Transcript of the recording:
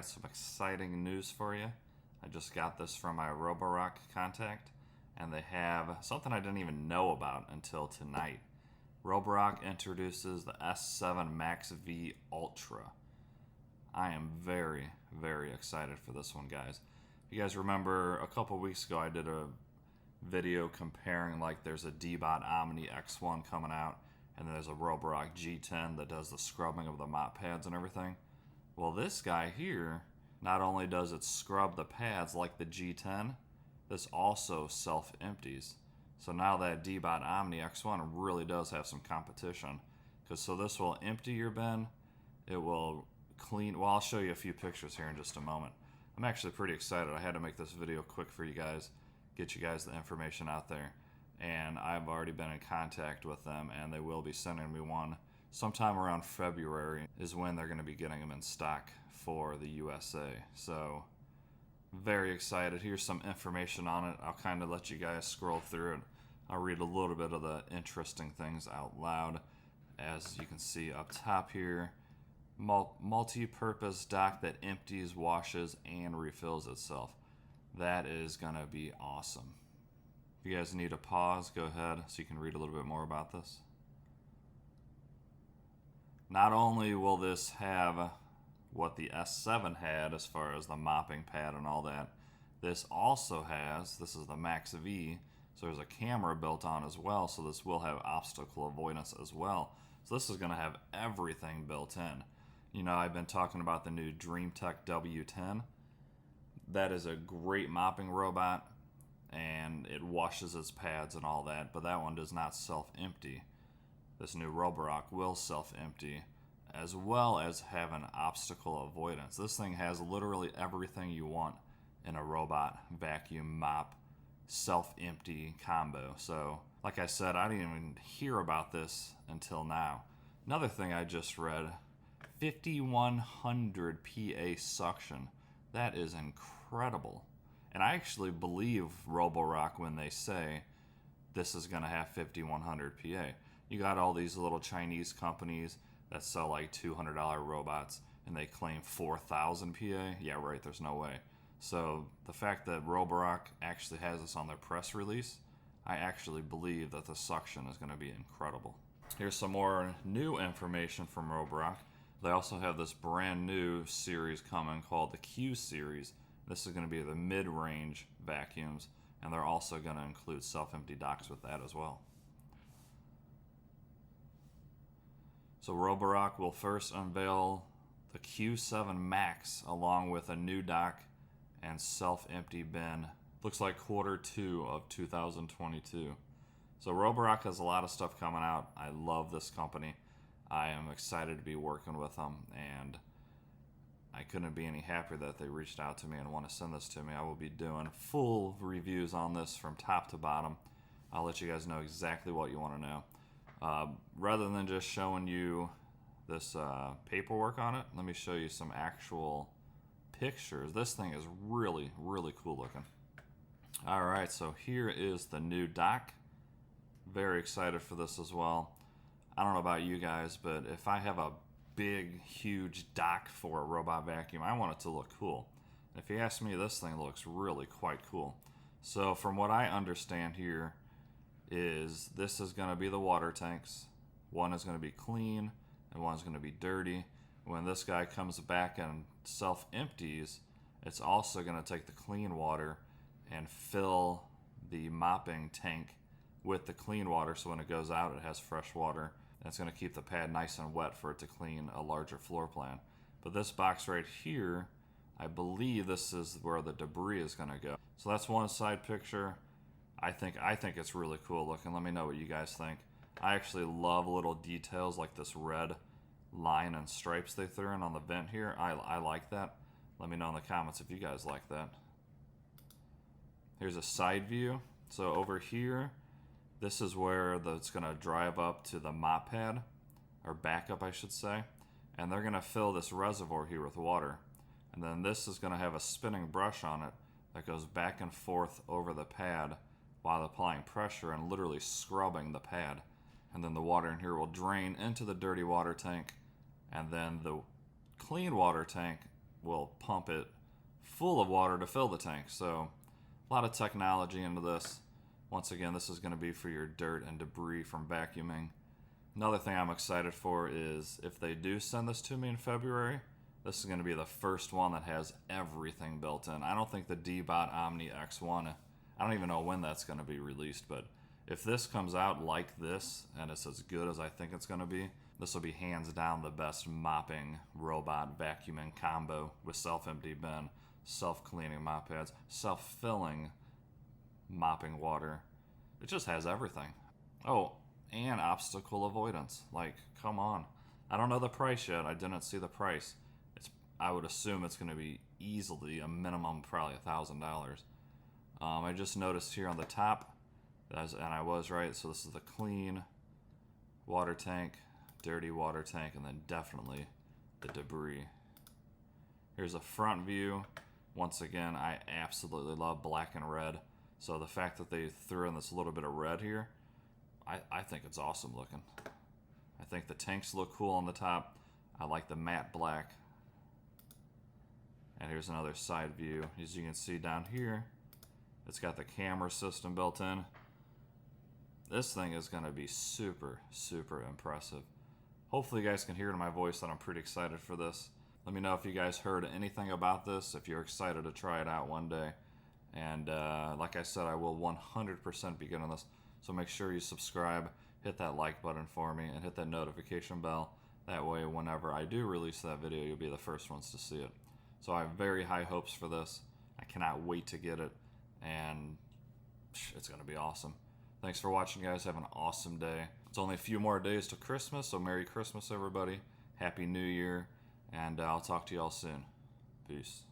got some exciting news for you. I just got this from my RoboRock contact, and they have something I didn't even know about until tonight. RoboRock introduces the S7 MaxV Ultra. I am very, very excited for this one, guys. If you guys remember, a couple weeks ago I did a video comparing, like, there's a D-Bot Omni X1 coming out, and there's a RoboRock G10 that does the scrubbing of the mop pads and everything. Well, this guy here, not only does it scrub the pads like the G10, this also self-empties. So now that D-Bot Omni X1 really does have some competition. So this will empty your bin, it will clean, well, I'll show you a few pictures here in just a moment. I'm actually pretty excited. I had to make this video quick for you guys, get you guys the information out there. And I've already been in contact with them, and they will be sending me one sometime around February is when they're going to be getting them in stock for the USA. So very excited. Here's some information on it. I'll kind of let you guys scroll through it. I'll read a little bit of the interesting things out loud. As you can see up top here, multi-purpose dock that empties, washes, and refills itself. That is going to be awesome. If you guys need a pause, go ahead so you can read a little bit more about this. Not only will this have what the S7 had as far as the mopping pad and all that, this also has, this is the MaxV, so there's a camera built on as well, so this will have obstacle avoidance as well. So this is going to have everything built in. You know, I've been talking about the new DreamTech W10. That is a great mopping robot, and it washes its pads and all that, but that one does not self-empty. This new RoboRock will self-empty, as well as have an obstacle avoidance. This thing has literally everything you want in a robot vacuum mop self-empty combo. So, like I said, I didn't even hear about this until now. Another thing I just read, 5100 PA suction. That is incredible. And I actually believe RoboRock when they say this is going to have 5100 PA. You got all these little Chinese companies that sell like $200 robots and they claim 4000 PA. Yeah, right, there's no way. So the fact that RoboRock actually has this on their press release, I actually believe that the suction is going to be incredible. Here's some more new information from RoboRock. They also have this brand new series coming called the Q series. This is going to be the mid-range vacuums, and they're also going to include self-empty docks with that as well. So RoboRock will first unveil the Q7 Max along with a new dock and self-empty bin. Looks like Q2 of 2022. So RoboRock has a lot of stuff coming out. I love this company. I am excited to be working with them, and I couldn't be any happier that they reached out to me and want to send this to me. I will be doing full reviews on this from top to bottom. I'll let you guys know exactly what you want to know. Rather than just showing you this paperwork on it, let me show you some actual pictures. This thing is really, really cool looking. Alright, so here is the new dock. Very excited for this as well. I don't know about you guys, but if I have a big, huge dock for a robot vacuum, I want it to look cool. If you ask me, this thing looks really quite cool. So from what I understand here is this is going to be the water tanks. One is going to be clean and one's going to be dirty. When this guy comes back and self-empties, it's also going to take the clean water and fill the mopping tank with the clean water, so when it goes out it has fresh water. It's going to keep the pad nice and wet for it to clean a larger floor plan. But this box right here, I believe this is where the debris is going to go. So that's one side picture. I think it's really cool looking. Let me know what you guys think. I actually love little details like this red line and stripes they threw in on the vent here. I like that. Let me know in the comments if you guys like that. Here's a side view. So over here, this is where it's going to drive up to the mop pad, or backup I should say, and they're going to fill this reservoir here with water. And then this is going to have a spinning brush on it that goes back and forth over the pad while applying pressure and literally scrubbing the pad. And then the water in here will drain into the dirty water tank, and then the clean water tank will pump it full of water to fill the tank. So a lot of technology into this. Once again, this is going to be for your dirt and debris from vacuuming. Another thing I'm excited for is if they do send this to me in February, this is going to be the first one that has everything built in. I don't think the D-Bot Omni X1, I don't even know when that's going to be released, but if this comes out like this and it's as good as I think it's going to be, this will be hands down the best mopping robot vacuuming combo with self-empty bin, self-cleaning mop pads, self-filling mopping water. It just has everything. Oh, and obstacle avoidance. Like, come on. I don't know the price yet. I didn't see the price. I would assume it's going to be easily a minimum, probably $1,000. I just noticed here on the top, and I was right, so this is the clean water tank, dirty water tank, and then definitely the debris. Here's a front view. Once again, I absolutely love black and red. So the fact that they threw in this little bit of red here, I think it's awesome looking. I think the tanks look cool on the top. I like the matte black. And here's another side view. As you can see down here, it's got the camera system built in. This thing is going to be super, super impressive. Hopefully you guys can hear it in my voice that I'm pretty excited for this. Let me know if you guys heard anything about this, if you're excited to try it out one day. And like I said, I will 100% be getting this. So make sure you subscribe, hit that like button for me, and hit that notification bell. That way, whenever I do release that video, you'll be the first ones to see it. So I have very high hopes for this. I cannot wait to get it, and it's going to be awesome. Thanks for watching, guys. Have an awesome day. It's only a few more days to Christmas, so Merry Christmas, everybody. Happy New Year, and I'll talk to y'all soon. Peace.